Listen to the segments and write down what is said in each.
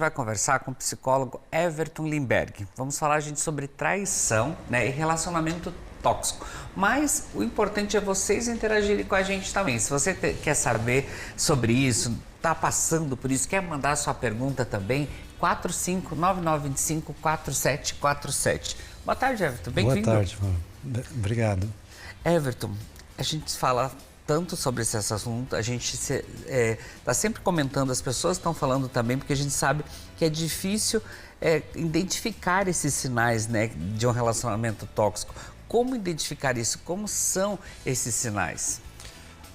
Vai conversar com o psicólogo Everton Limberg. Vamos falar, gente, sobre traição, né, e relacionamento tóxico. Mas o importante é vocês interagirem com a gente também. Se você quer saber sobre isso, está passando por isso, quer mandar sua pergunta também, 4599254747. Boa tarde, Everton. Bem-vindo. Boa tarde, mano. Obrigado. Everton, a gente fala tanto sobre esse assunto, a gente está sempre comentando, as pessoas estão falando também, porque a gente sabe que é difícil identificar esses sinais, né, de um relacionamento tóxico. Como identificar isso? Como são esses sinais?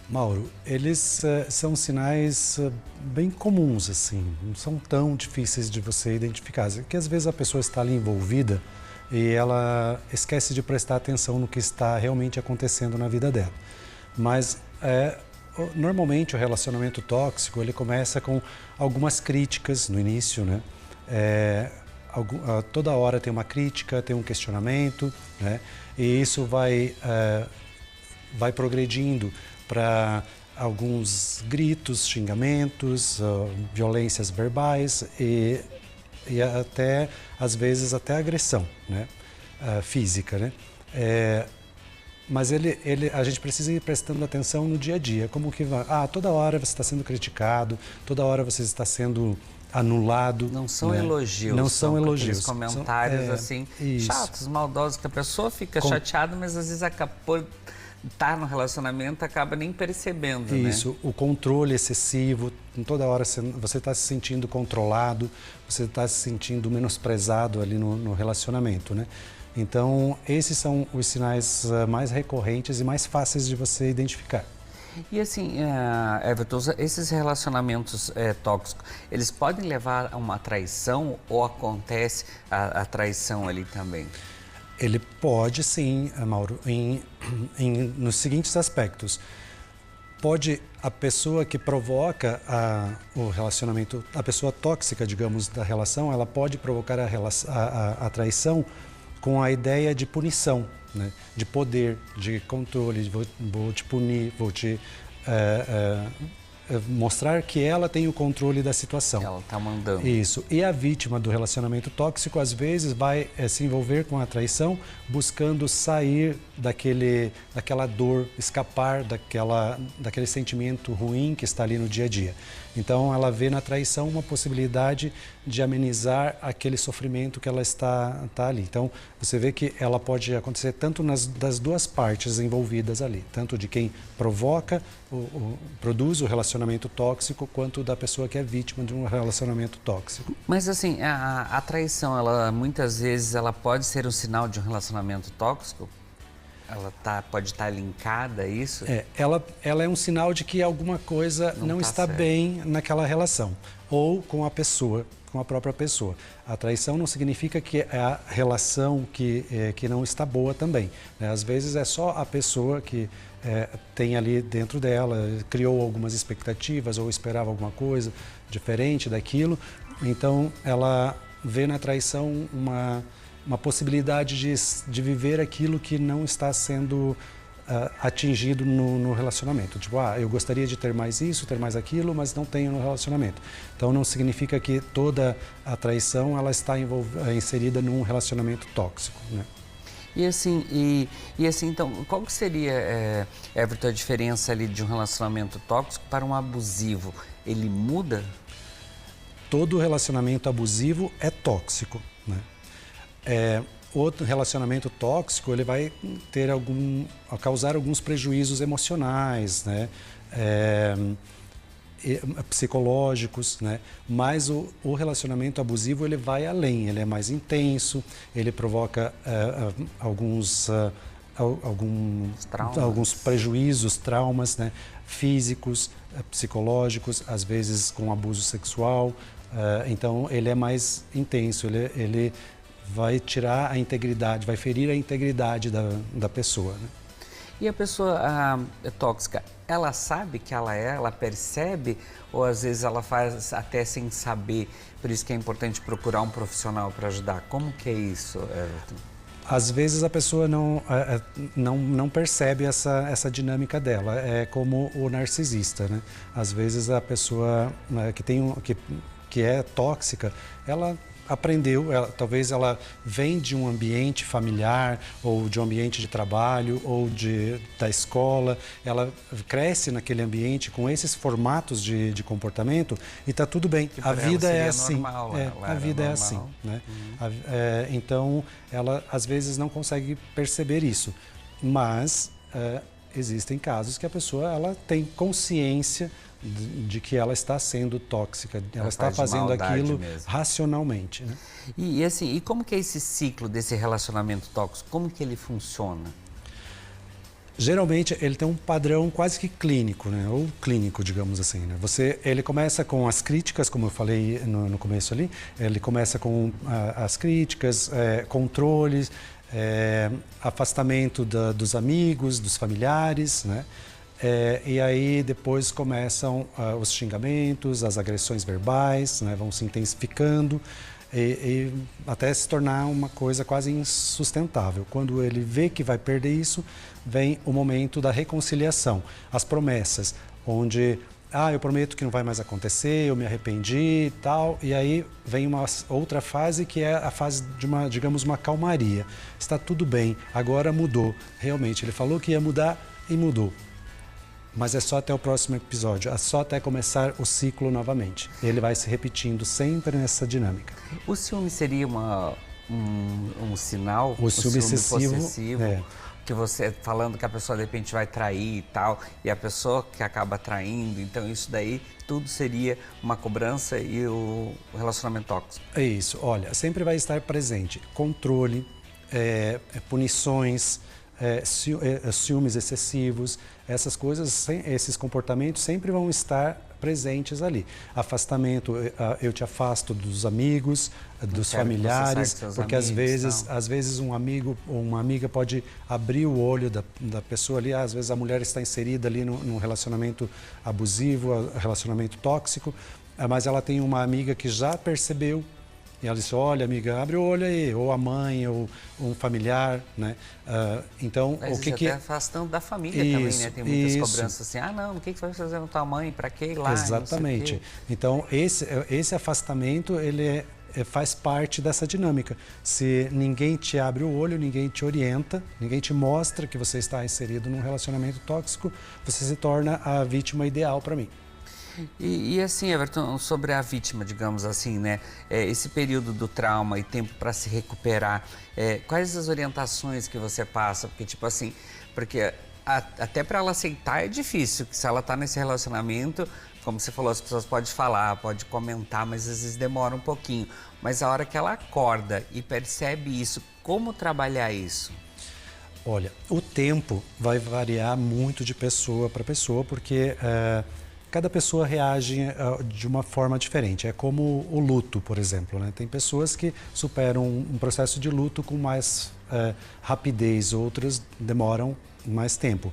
Mauro, eles são sinais bem comuns, assim, não são tão difíceis de você identificar, porque às vezes a pessoa está ali envolvida e ela esquece de prestar atenção no que está realmente acontecendo na vida dela. Mas normalmente o relacionamento tóxico ele começa com algumas críticas no início, né? Toda hora tem uma crítica, tem um questionamento, né? E isso vai progredindo para alguns gritos, xingamentos, violências verbais e até às vezes até agressão, né? Física, né? Mas a gente precisa ir prestando atenção no dia a dia, como que vai, toda hora você está sendo criticado, toda hora você está sendo anulado. Não são, né? elogios. Não são elogios. Comentários assim, chatos, maldosos, que a pessoa fica chateada, mas às vezes por estar no relacionamento acaba nem percebendo, Isso, né? o controle excessivo, toda hora você está se sentindo controlado, você está se sentindo menosprezado ali no relacionamento, né? Então, esses são os sinais mais recorrentes e mais fáceis de você identificar. E assim, Everton, esses relacionamentos tóxicos, eles podem levar a uma traição ou acontece a traição ali também? Ele pode sim, Mauro, nos seguintes aspectos. Pode a pessoa que provoca o relacionamento, a pessoa tóxica, digamos, da relação, ela pode provocar a traição com a ideia de punição, né? De poder, de controle, vou te punir, vou te mostrar que ela tem o controle da situação. Ela está mandando. Isso. E a vítima do relacionamento tóxico, às vezes, vai se envolver com a traição, buscando sair daquela dor, escapar daquele sentimento ruim que está ali no dia a dia. Então, ela vê na traição uma possibilidade de amenizar aquele sofrimento que ela está ali. Então, você vê que ela pode acontecer tanto das duas partes envolvidas ali, tanto de quem provoca, produz o relacionamento tóxico, quanto da pessoa que é vítima de um relacionamento tóxico. Mas assim, a traição, muitas vezes, ela pode ser um sinal de um relacionamento tóxico? Ela pode estar linkada a isso? Ela é um sinal de que alguma coisa não está bem naquela relação, ou com a pessoa, com a própria pessoa. A traição não significa que é a relação que não está boa também, né? Às vezes é só a pessoa que tem ali dentro dela, criou algumas expectativas ou esperava alguma coisa diferente daquilo, então ela vê na traição uma possibilidade de viver aquilo que não está sendo atingido no relacionamento. Tipo, eu gostaria de ter mais isso, ter mais aquilo, mas não tenho no relacionamento. Então, não significa que toda a traição ela está inserida num relacionamento tóxico, né? E assim, então, qual que seria, Everton, a diferença ali de um relacionamento tóxico para um abusivo? Ele muda? Todo relacionamento abusivo é tóxico, né? Outro relacionamento tóxico, ele vai causar alguns prejuízos emocionais, né? Psicológicos, né? Mas o relacionamento abusivo, ele vai além, ele é mais intenso, ele provoca alguns prejuízos, traumas, né? Físicos, psicológicos, às vezes com abuso sexual. Então, ele é mais intenso, ele vai tirar a integridade, vai ferir a integridade da pessoa, né? E a pessoa tóxica, ela sabe que ela percebe, ou às vezes ela faz até sem saber, por isso que é importante procurar um profissional para ajudar? Como que é isso, Everton? Às vezes a pessoa não percebe essa dinâmica dela, é como o narcisista, né? Às vezes a pessoa que que é tóxica, ela aprendeu, talvez ela vem de um ambiente familiar ou de um ambiente de trabalho ou da escola, ela cresce naquele ambiente com esses formatos de comportamento e está tudo bem. A vida é assim. A vida é assim, né? Então, ela às vezes não consegue perceber isso, mas existem casos que a pessoa ela tem consciência de que ela está sendo tóxica, ela está fazendo aquilo mesmo, racionalmente, né? E assim, e como que é esse ciclo desse relacionamento tóxico? Como que ele funciona? Geralmente ele tem um padrão quase que clínico, né? Ou clínico, digamos assim, né? Ele começa com as críticas, como eu falei no começo ali, ele começa com as críticas, controles, afastamento dos amigos, dos familiares, né? E aí depois começam os xingamentos, as agressões verbais, né, vão se intensificando e até se tornar uma coisa quase insustentável. Quando ele vê que vai perder isso, vem o momento da reconciliação, as promessas, onde eu prometo que não vai mais acontecer, eu me arrependi e tal, e aí vem uma outra fase que é a fase de digamos, uma calmaria. Está tudo bem, agora mudou. Realmente, ele falou que ia mudar e mudou. Mas é só até o próximo episódio, é só até começar o ciclo novamente. Ele vai se repetindo sempre nessa dinâmica. O ciúme seria um sinal? O ciúme excessivo, possessivo, que você falando que a pessoa de repente vai trair e tal, e a pessoa que acaba traindo, então isso daí tudo seria uma cobrança e o relacionamento tóxico. É isso, olha, sempre vai estar presente controle, punições, ciúmes excessivos, essas coisas, esses comportamentos sempre vão estar presentes ali. Afastamento, eu te afasto dos amigos, dos familiares, porque às vezes um amigo ou uma amiga pode abrir o olho da pessoa ali, às vezes a mulher está inserida ali num relacionamento abusivo, relacionamento tóxico, mas ela tem uma amiga que já percebeu. E ela disse, olha, amiga, abre o olho aí, ou a mãe, ou um familiar, né? Então, mas o que até afastando da família também, né? Tem muitas cobranças assim, não, o que você vai fazer na tua mãe, para que ir lá? Exatamente. Então, esse afastamento, ele faz parte dessa dinâmica. Se ninguém te abre o olho, ninguém te orienta, ninguém te mostra que você está inserido num relacionamento tóxico, você se torna a vítima ideal para mim. E assim, Everton, sobre a vítima, digamos assim, né? Esse período do trauma e tempo para se recuperar, quais as orientações que você passa? Porque, tipo assim, até para ela aceitar é difícil, que se ela está nesse relacionamento, como você falou, as pessoas podem falar, podem comentar, mas às vezes demora um pouquinho. Mas a hora que ela acorda e percebe isso, como trabalhar isso? Olha, o tempo vai variar muito de pessoa para pessoa, porque cada pessoa reage de uma forma diferente. É como o luto, por exemplo, né? Tem pessoas que superam um processo de luto com mais rapidez, outras demoram mais tempo.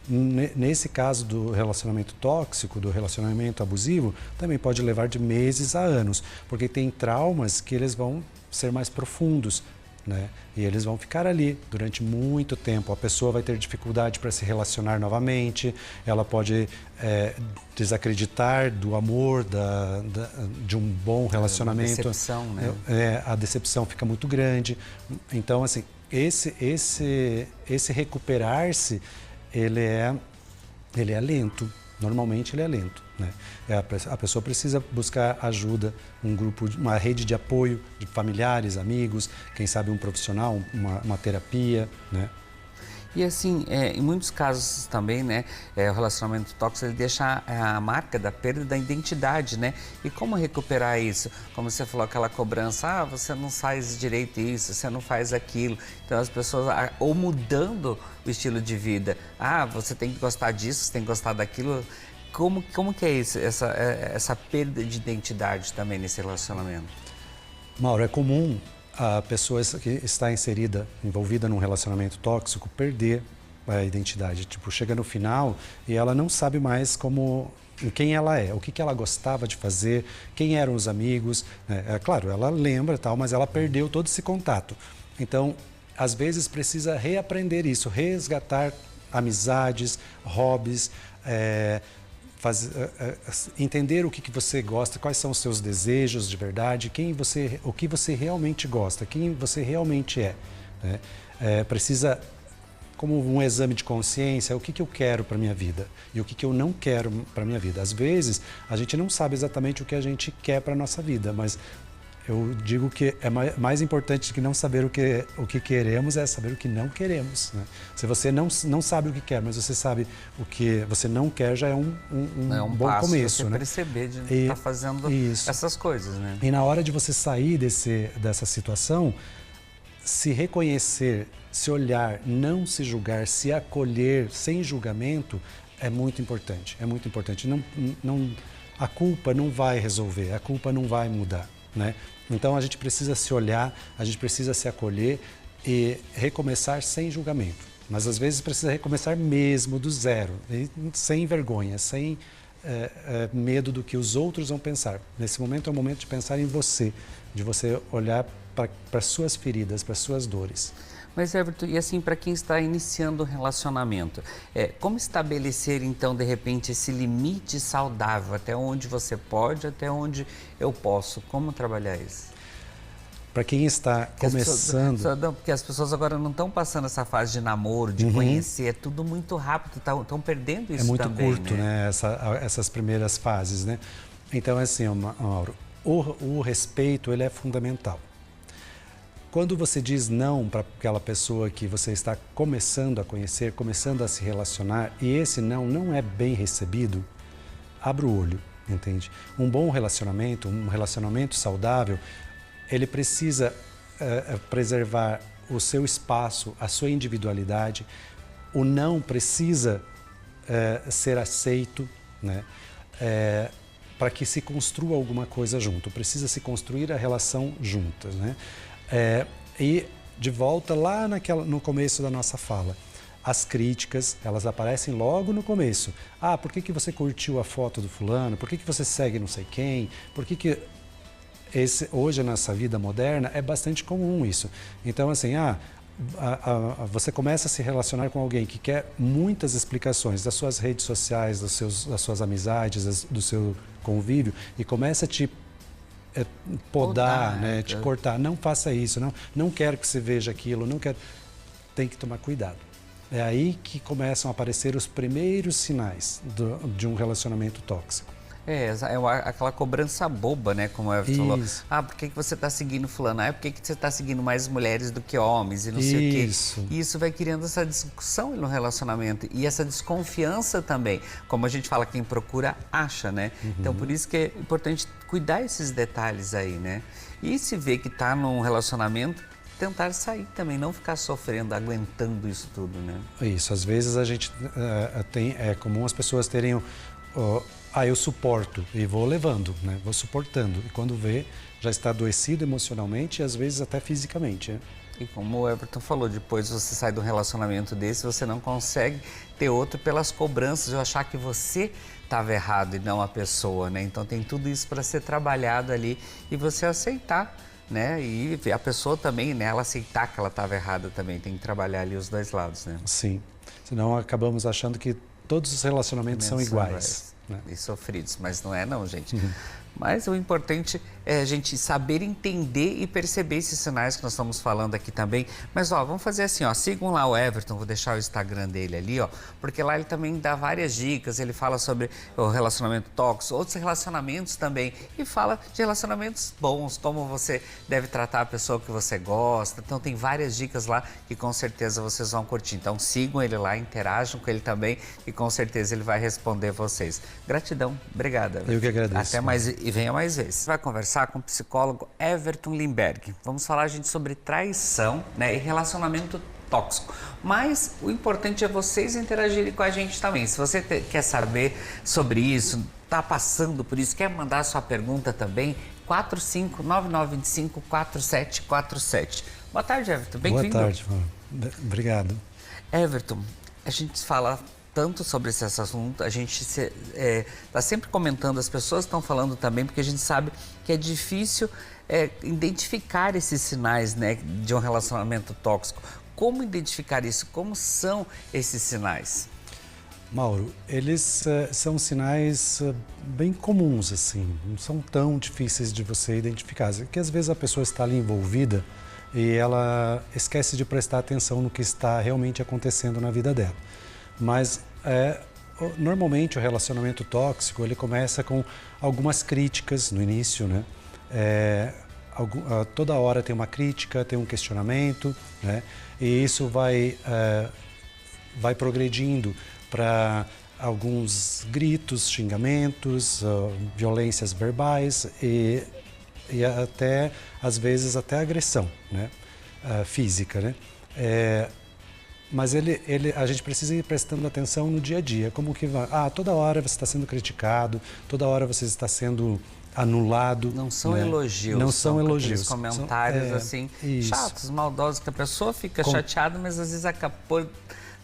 Nesse caso do relacionamento tóxico, do relacionamento abusivo, também pode levar de meses a anos, porque tem traumas que eles vão ser mais profundos, né? E eles vão ficar ali durante muito tempo. A pessoa vai ter dificuldade para se relacionar novamente, ela pode desacreditar do amor, de um bom relacionamento. A decepção, né? A decepção fica muito grande. Então, assim, esse recuperar-se, ele é lento. Normalmente ele é lento, né? A pessoa precisa buscar ajuda, um grupo, uma rede de apoio de familiares, amigos, quem sabe um profissional, uma terapia, né? E assim, em muitos casos também, né, o relacionamento tóxico ele deixa a marca da perda da identidade, né? E como recuperar isso? Como você falou, aquela cobrança, você não faz direito isso, você não faz aquilo. Então as pessoas, ou mudando o estilo de vida, você tem que gostar disso, você tem que gostar daquilo. Como que é isso, essa perda de identidade também nesse relacionamento? Mauro, é comum a pessoa que está envolvida num relacionamento tóxico, perder a identidade. Tipo, chega no final e ela não sabe mais quem ela é, o que ela gostava de fazer, quem eram os amigos. Né? Claro, ela lembra, tal, mas ela perdeu todo esse contato. Então, às vezes precisa reaprender isso, resgatar amizades, hobbies, entender o que você gosta, quais são os seus desejos de verdade, o que você realmente gosta, quem você realmente é, né? Precisa, como um exame de consciência, o que eu quero para a minha vida e o que eu não quero para a minha vida. Às vezes, a gente não sabe exatamente o que a gente quer para a nossa vida, mas eu digo que é mais importante do que não saber o que queremos é saber o que não queremos, né? Se você não sabe o que quer, mas você sabe o que você não quer, já é um bom passo começo, você né? perceber de estar fazendo essas coisas, né? E na hora de você sair dessa situação, se reconhecer, se olhar, não se julgar, se acolher sem julgamento é muito importante. É muito importante. A culpa não vai resolver, a culpa não vai mudar, né? Então a gente precisa se olhar, a gente precisa se acolher e recomeçar sem julgamento. Mas às vezes precisa recomeçar mesmo do zero, sem vergonha, sem medo do que os outros vão pensar. Nesse momento é o momento de pensar em você, de você olhar para as suas feridas, para as suas dores. Mas, Everton, e assim, para quem está iniciando um relacionamento, como estabelecer, então, de repente, esse limite saudável? Até onde você pode, até onde eu posso? Como trabalhar isso? Para quem está começando... Porque as pessoas agora não estão passando essa fase de namoro, de conhecer, é tudo muito rápido, estão perdendo isso também. É muito curto, né? Essas primeiras fases, né? Então, assim, Mauro, o respeito, ele é fundamental. Quando você diz não para aquela pessoa que você está começando a conhecer, começando a se relacionar, e esse não é bem recebido, abra o olho, entende? Um bom relacionamento, um relacionamento saudável, ele precisa preservar o seu espaço, a sua individualidade. O não precisa ser aceito, né? Para que se construa alguma coisa junto. Precisa se construir a relação juntas, né? E de volta lá no começo da nossa fala, as críticas, elas aparecem logo no começo. Ah, por que você curtiu a foto do fulano? Por que você segue não sei quem? Por que hoje, nessa vida moderna, é bastante comum isso. Então, assim, você começa a se relacionar com alguém que quer muitas explicações das suas redes sociais, das suas amizades, do seu convívio, e começa a te podar, né? Te cortar. Não faça isso, não quero que você veja aquilo, não quero. Tem que tomar cuidado. É aí que começam a aparecer os primeiros sinais de um relacionamento tóxico. Aquela cobrança boba, né? Como a Everton falou. Ah, por que você está seguindo fulano? Ah, por que você está seguindo mais mulheres do que homens? E não sei o quê. E isso vai criando essa discussão no relacionamento. E essa desconfiança também. Como a gente fala, quem procura, acha, né? Então, por isso que é importante cuidar esses detalhes aí, né? E se vê que está num relacionamento, tentar sair também, não ficar sofrendo, aguentando isso tudo, né? Isso, às vezes a gente é comum as pessoas terem eu suporto e vou levando, né? Vou suportando. E quando vê, já está adoecido emocionalmente e às vezes até fisicamente, né? E como o Everton falou, depois você sai de um relacionamento desse, você não consegue ter outro pelas cobranças, ou achar que você estava errado e não a pessoa, né? Então tem tudo isso para ser trabalhado ali e você aceitar, né? E a pessoa também, né? Ela aceitar que ela estava errada também, tem que trabalhar ali os dois lados, né? Sim, senão acabamos achando que todos os relacionamentos são iguais. Né? E sofridos, mas não é não, gente. Mas o importante é a gente saber entender e perceber esses sinais que nós estamos falando aqui também. Mas, vamos fazer assim, sigam lá o Everton, vou deixar o Instagram dele ali, porque lá ele também dá várias dicas, ele fala sobre o relacionamento tóxico, outros relacionamentos também, e fala de relacionamentos bons, como você deve tratar a pessoa que você gosta. Então, tem várias dicas lá que com certeza vocês vão curtir. Então, sigam ele lá, interajam com ele também e com certeza ele vai responder vocês. Gratidão, obrigada. Eu que agradeço. Até mais e venha mais vezes. Vai conversar com o psicólogo Everton Limberg. Vamos falar, gente, sobre traição, né, e relacionamento tóxico. Mas o importante é vocês interagirem com a gente também. Se você quer saber sobre isso, está passando por isso, quer mandar sua pergunta também, 4599254747. Boa tarde, Everton. Bem-vindo. Boa tarde, obrigado. Everton, a gente fala tanto sobre esse assunto, a gente está sempre comentando, as pessoas estão falando também, porque a gente sabe que é difícil identificar esses sinais, né, de um relacionamento tóxico. Como identificar isso? Como são esses sinais? Mauro, eles são sinais bem comuns, assim, não são tão difíceis de você identificar. Que às vezes a pessoa está ali envolvida e ela esquece de prestar atenção no que está realmente acontecendo na vida dela. Mas normalmente o relacionamento tóxico ele começa com algumas críticas no início, né? Toda hora tem uma crítica, tem um questionamento, né? E isso vai progredindo para alguns gritos, xingamentos, violências verbais e até, às vezes, até agressão, né? Física, né? Mas a gente precisa ir prestando atenção no dia a dia, como que vai. Toda hora você está sendo criticado, toda hora você está sendo anulado. Não são né? elogios. Não são elogios. Comentários assim, chatos, maldosos, que a pessoa fica chateada, mas às vezes por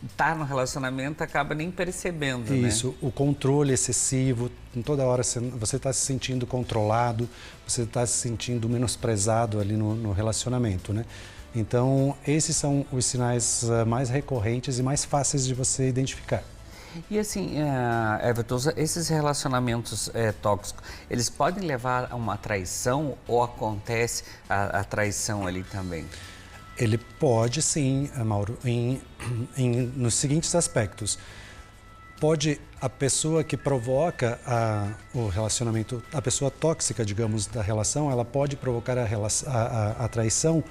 estar no relacionamento acaba nem percebendo, Isso, né? o controle excessivo, toda hora você está se sentindo controlado, você está se sentindo menosprezado ali no relacionamento, né? Então, esses são os sinais mais recorrentes e mais fáceis de você identificar. E assim, Everton, esses relacionamentos tóxicos, eles podem levar a uma traição ou acontece a traição ali também? Ele pode sim, Mauro, nos seguintes aspectos. Pode a pessoa que provoca o relacionamento, a pessoa tóxica, digamos, da relação, ela pode provocar a traição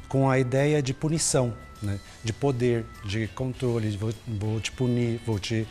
com a ideia de punição, né? De poder, de controle, vou te punir, vou te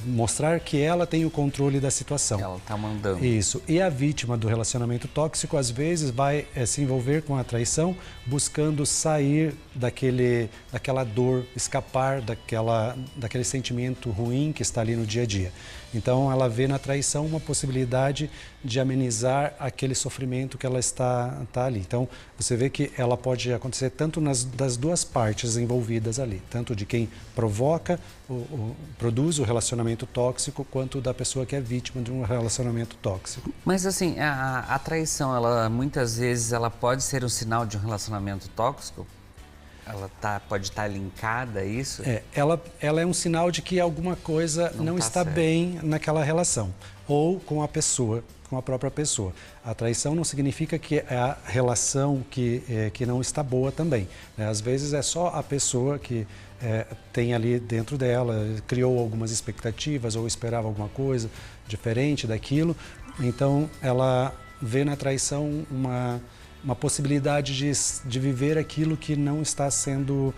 mostrar que ela tem o controle da situação. Ela está mandando. Isso. E a vítima do relacionamento tóxico, às vezes, vai se envolver com a traição, buscando sair daquela dor, escapar daquele sentimento ruim que está ali no dia a dia. Então, ela vê na traição uma possibilidade de amenizar aquele sofrimento que ela está ali. Então, você vê que ela pode acontecer tanto das duas partes envolvidas ali, tanto de quem provoca, produz o relacionamento tóxico, quanto da pessoa que é vítima de um relacionamento tóxico. Mas assim, a traição, muitas vezes, ela pode ser um sinal de um relacionamento tóxico? Ela pode estar linkada a isso? Ela é um sinal de que alguma coisa não está bem naquela relação, ou com a pessoa, com a própria pessoa. A traição não significa que é a relação que não está boa também, né? Às vezes é só a pessoa que tem ali dentro dela, criou algumas expectativas ou esperava alguma coisa diferente daquilo, então ela vê na traição uma possibilidade de viver aquilo que não está sendo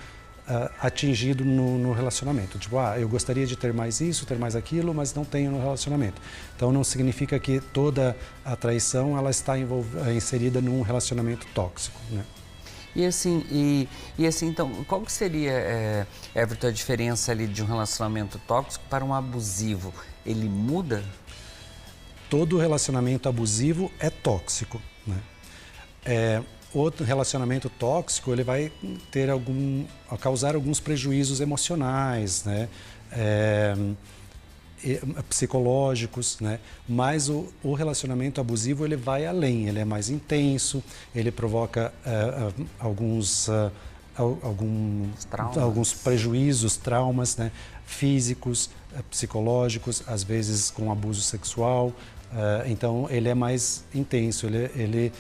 atingido no relacionamento. Tipo, eu gostaria de ter mais isso, ter mais aquilo, mas não tenho no relacionamento. Então, não significa que toda a traição ela está inserida num relacionamento tóxico, né? E assim, então, qual que seria, Everton, a diferença ali de um relacionamento tóxico para um abusivo? Ele muda? Todo relacionamento abusivo é tóxico, né? Outro relacionamento tóxico, ele vai causar alguns prejuízos emocionais, né? Psicológicos, né? Mas o relacionamento abusivo, ele vai além, ele é mais intenso, ele provoca alguns prejuízos, traumas, né? Físicos, psicológicos, às vezes com abuso sexual. Então, ele é mais intenso, ele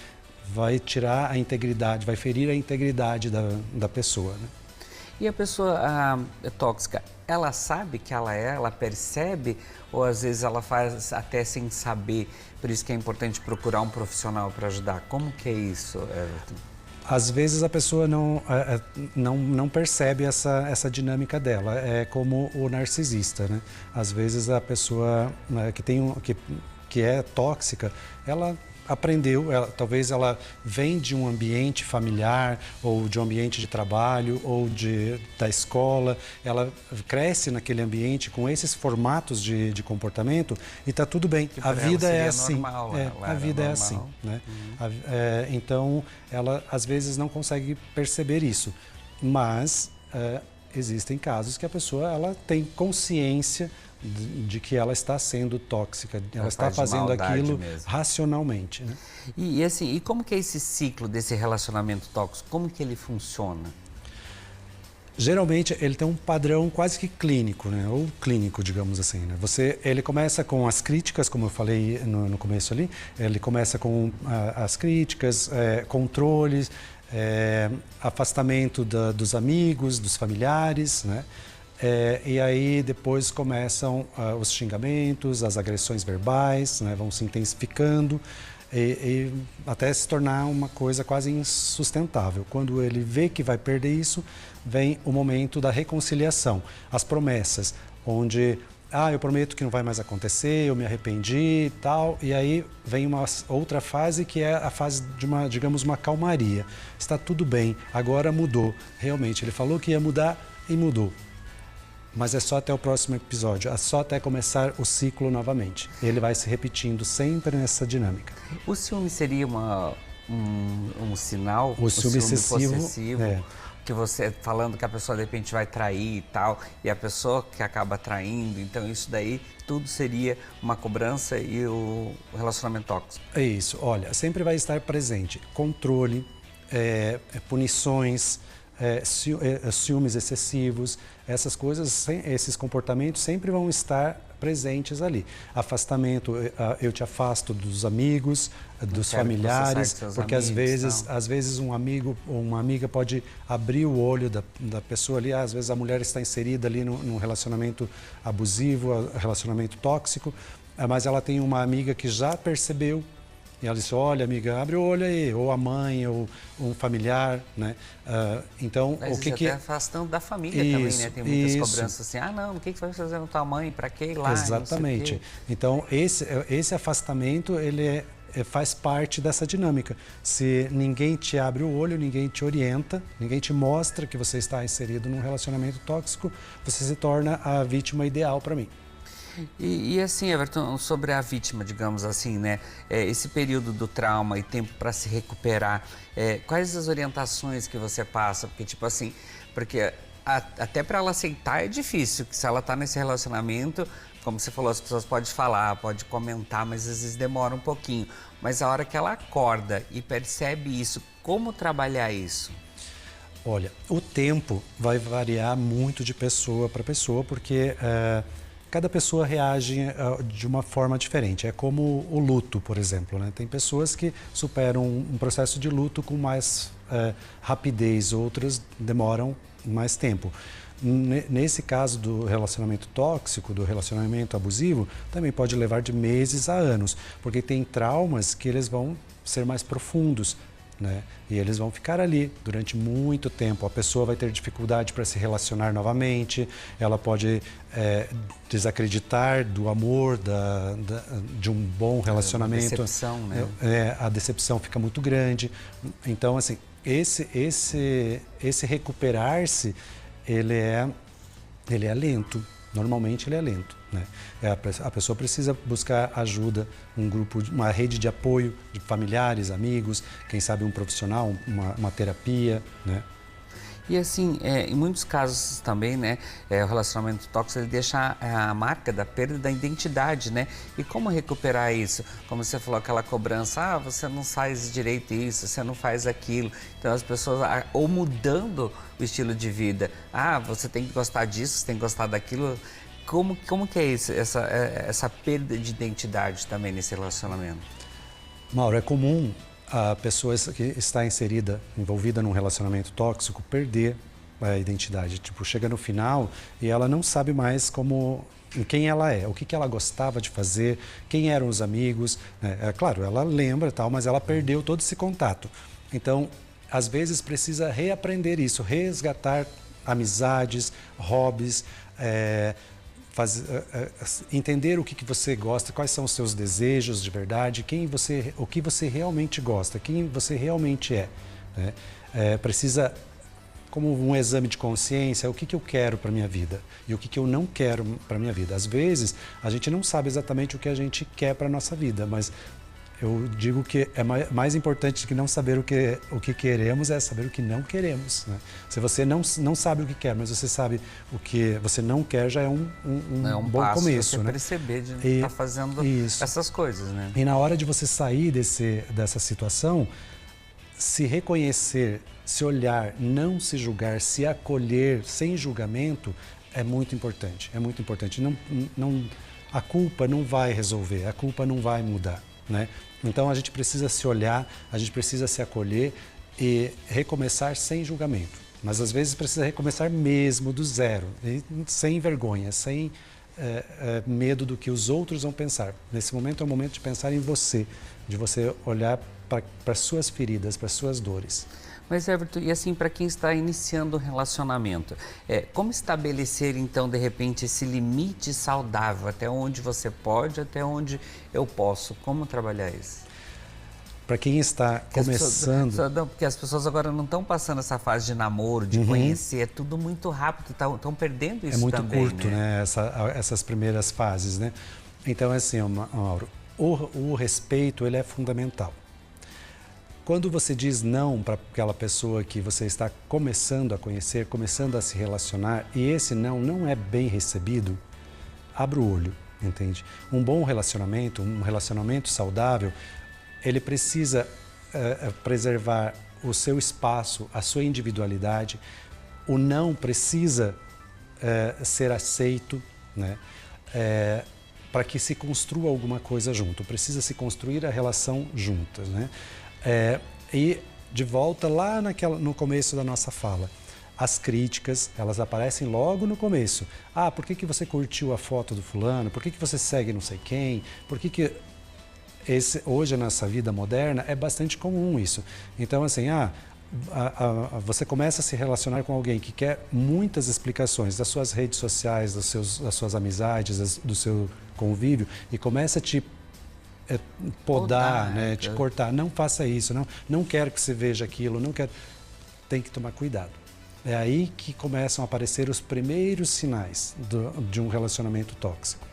vai tirar a integridade, vai ferir a integridade da pessoa, né? E a pessoa tóxica, ela sabe que ela percebe, ou às vezes ela faz até sem saber, por isso que é importante procurar um profissional para ajudar? Como que é isso, Everton? Às vezes a pessoa não percebe essa dinâmica dela, é como o narcisista, né? Às vezes a pessoa que é tóxica, ela aprendeu, talvez ela vem de um ambiente familiar ou de um ambiente de trabalho ou da escola, ela cresce naquele ambiente com esses formatos de comportamento e está tudo bem. A vida é assim, normal, a vida é assim, né? Então, ela às vezes não consegue perceber isso, mas existem casos que a pessoa ela tem consciência de que ela está sendo tóxica, ela está fazendo aquilo mesmo, racionalmente, né? E como que é esse ciclo desse relacionamento tóxico? Como que ele funciona? Geralmente ele tem um padrão quase que clínico, né? Ou clínico, digamos assim, né? Ele começa com as críticas, como eu falei no começo ali, ele começa com as críticas, controles, afastamento dos amigos, dos familiares, né? E aí depois começam os xingamentos, as agressões verbais, né? Vão se intensificando. E até se tornar uma coisa quase insustentável. Quando ele vê que vai perder isso, vem o momento da reconciliação, as promessas, onde eu prometo que não vai mais acontecer, eu me arrependi e tal, e aí vem uma outra fase que é a fase de uma calmaria. Está tudo bem, agora mudou. Realmente, ele falou que ia mudar e mudou. Mas é só até o próximo episódio, é só até começar o ciclo novamente. Ele vai se repetindo sempre nessa dinâmica. O ciúme seria um sinal? O ciúme excessivo, possessivo, que você, falando que a pessoa de repente vai trair e tal, e a pessoa que acaba traindo, então isso daí tudo seria uma cobrança e o relacionamento tóxico. É isso, olha, sempre vai estar presente controle, punições, ciúmes excessivos, essas coisas, esses comportamentos sempre vão estar presentes ali. Afastamento, eu te afasto dos amigos, dos familiares, porque amigos, às vezes um amigo ou uma amiga pode abrir o olho da pessoa ali, às vezes a mulher está inserida ali num relacionamento abusivo, relacionamento tóxico, mas ela tem uma amiga que já percebeu. E ela disse, olha, amiga, abre o olho aí, ou a mãe, ou um familiar, né? Então, mas até afastando da família também, né? Tem muitas cobranças assim, não, o que você vai fazer com tua mãe, para que ir lá? Exatamente. Então, esse afastamento, ele faz parte dessa dinâmica. Se ninguém te abre o olho, ninguém te orienta, ninguém te mostra que você está inserido num relacionamento tóxico, você se torna a vítima ideal para mim. E assim, Everton, sobre a vítima, digamos assim, né? Esse período do trauma e tempo para se recuperar, quais as orientações que você passa? Porque, tipo assim, até para ela aceitar é difícil, que se ela está nesse relacionamento, como você falou, as pessoas podem falar, podem comentar, mas às vezes demora um pouquinho. Mas a hora que ela acorda e percebe isso, como trabalhar isso? Olha, o tempo vai variar muito de pessoa para pessoa, porque cada pessoa reage de uma forma diferente. É como o luto, por exemplo, né? Tem pessoas que superam um processo de luto com mais rapidez, outras demoram mais tempo. Nesse caso do relacionamento tóxico, do relacionamento abusivo, também pode levar de meses a anos, porque tem traumas que eles vão ser mais profundos, né? E eles vão ficar ali durante muito tempo. A pessoa vai ter dificuldade para se relacionar novamente, ela pode desacreditar do amor, de um bom relacionamento. A decepção, né? A decepção fica muito grande. Então, assim, esse recuperar-se, ele é lento. Normalmente ele é lento, né? A pessoa precisa buscar ajuda, um grupo, uma rede de apoio de familiares, amigos, quem sabe um profissional, uma terapia, né? E assim, em muitos casos também, né, o relacionamento tóxico ele deixa a marca da perda da identidade, né? E como recuperar isso? Como você falou, aquela cobrança, você não faz direito isso, você não faz aquilo. Então as pessoas, ou mudando o estilo de vida, você tem que gostar disso, você tem que gostar daquilo. Como que é isso, essa perda de identidade também nesse relacionamento? Mauro, é comum a pessoa que está envolvida num relacionamento tóxico, perder a identidade. Tipo, chega no final e ela não sabe mais quem ela é, o que ela gostava de fazer, quem eram os amigos, né? Claro, ela lembra, tal, mas ela perdeu todo esse contato. Então, às vezes precisa reaprender isso, resgatar amizades, hobbies, entender o que você gosta, quais são os seus desejos de verdade, o que você realmente gosta, quem você realmente é, né? Precisa, como um exame de consciência, o que eu quero para a minha vida e o que eu não quero para a minha vida. Às vezes, a gente não sabe exatamente o que a gente quer para a nossa vida, mas eu digo que é mais importante que não saber o que queremos é saber o que não queremos, né? Se você não sabe o que quer, mas você sabe o que você não quer, já é um bom passo começo, você né? Perceber de estar fazendo essas coisas, né? E na hora de você sair dessa situação, se reconhecer, se olhar, não se julgar, se acolher sem julgamento é muito importante. É muito importante. A culpa não vai resolver, a culpa não vai mudar, né? Então a gente precisa se olhar, a gente precisa se acolher e recomeçar sem julgamento. Mas às vezes precisa recomeçar mesmo do zero, sem vergonha, sem medo do que os outros vão pensar. Nesse momento é o momento de pensar em você, de você olhar para as suas feridas, para as suas dores. Mas, Everton, e assim, para quem está iniciando um relacionamento, como estabelecer, então, de repente, esse limite saudável? Até onde você pode, até onde eu posso? Como trabalhar isso? Para quem está começando... Porque as pessoas agora não estão passando essa fase de namoro, de conhecer, é tudo muito rápido, estão perdendo isso também. É muito curto, né? Essas primeiras fases, né? Então, assim, Mauro, o respeito, ele é fundamental. Quando você diz não para aquela pessoa que você está começando a conhecer, começando a se relacionar, e esse não é bem recebido, abra o olho, entende? Um bom relacionamento, um relacionamento saudável, ele precisa preservar o seu espaço, a sua individualidade. O não precisa ser aceito, né? Para que se construa alguma coisa junto. Precisa se construir a relação juntas, né? E de volta lá no começo da nossa fala, as críticas, elas aparecem logo no começo. Ah, por que você curtiu a foto do fulano? Por que você segue não sei quem? Por que hoje, nessa vida moderna, é bastante comum isso. Então, assim, você começa a se relacionar com alguém que quer muitas explicações das suas redes sociais, das suas amizades, do seu convívio, e começa a te podar, né, te cortar. Não faça isso, não quero que você veja aquilo, não quero. Tem que tomar cuidado. É aí que começam a aparecer os primeiros sinais de um relacionamento tóxico.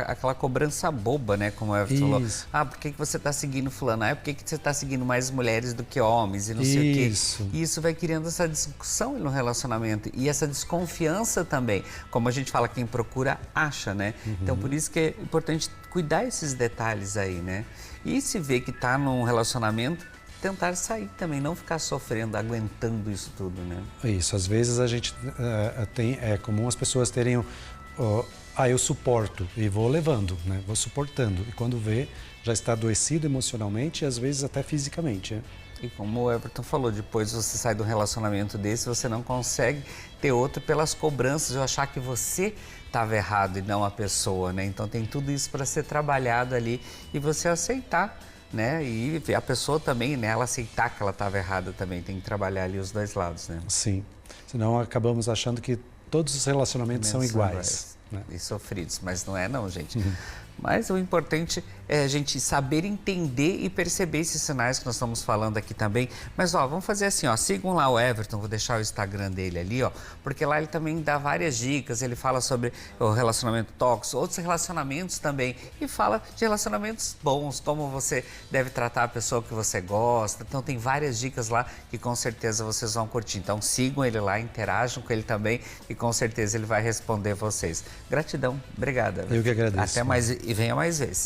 Aquela cobrança boba, né? Como a Everton falou. Ah, por que você está seguindo fulano? Ah, por que você está seguindo mais mulheres do que homens? E não sei o quê. E isso vai criando essa discussão no relacionamento. E essa desconfiança também. Como a gente fala, quem procura, acha, né? Então, por isso que é importante cuidar esses detalhes aí, né? E se vê que está num relacionamento, tentar sair também, não ficar sofrendo, aguentando isso tudo, né? Isso, às vezes a gente é comum as pessoas terem eu suporto e vou levando, né? Vou suportando. E quando vê, já está adoecido emocionalmente e às vezes até fisicamente. Né? E como o Everton falou, depois você sai de um relacionamento desse, você não consegue ter outro pelas cobranças, ou achar que você estava errado e não a pessoa, né? Então tem tudo isso para ser trabalhado ali e você aceitar, né? E a pessoa também, né? Ela aceitar que ela estava errada também, tem que trabalhar ali os dois lados, né? Sim, senão acabamos achando que todos os relacionamentos são iguais. Né? E sofridos, mas não é não, gente. Mas o importante é a gente saber entender e perceber esses sinais que nós estamos falando aqui também. Mas, vamos fazer assim, sigam lá o Everton, vou deixar o Instagram dele ali, porque lá ele também dá várias dicas, ele fala sobre o relacionamento tóxico, outros relacionamentos também, e fala de relacionamentos bons, como você deve tratar a pessoa que você gosta. Então, tem várias dicas lá que com certeza vocês vão curtir. Então, sigam ele lá, interajam com ele também e com certeza ele vai responder vocês. Gratidão, obrigada. Eu que agradeço. Até mais e venha mais vezes.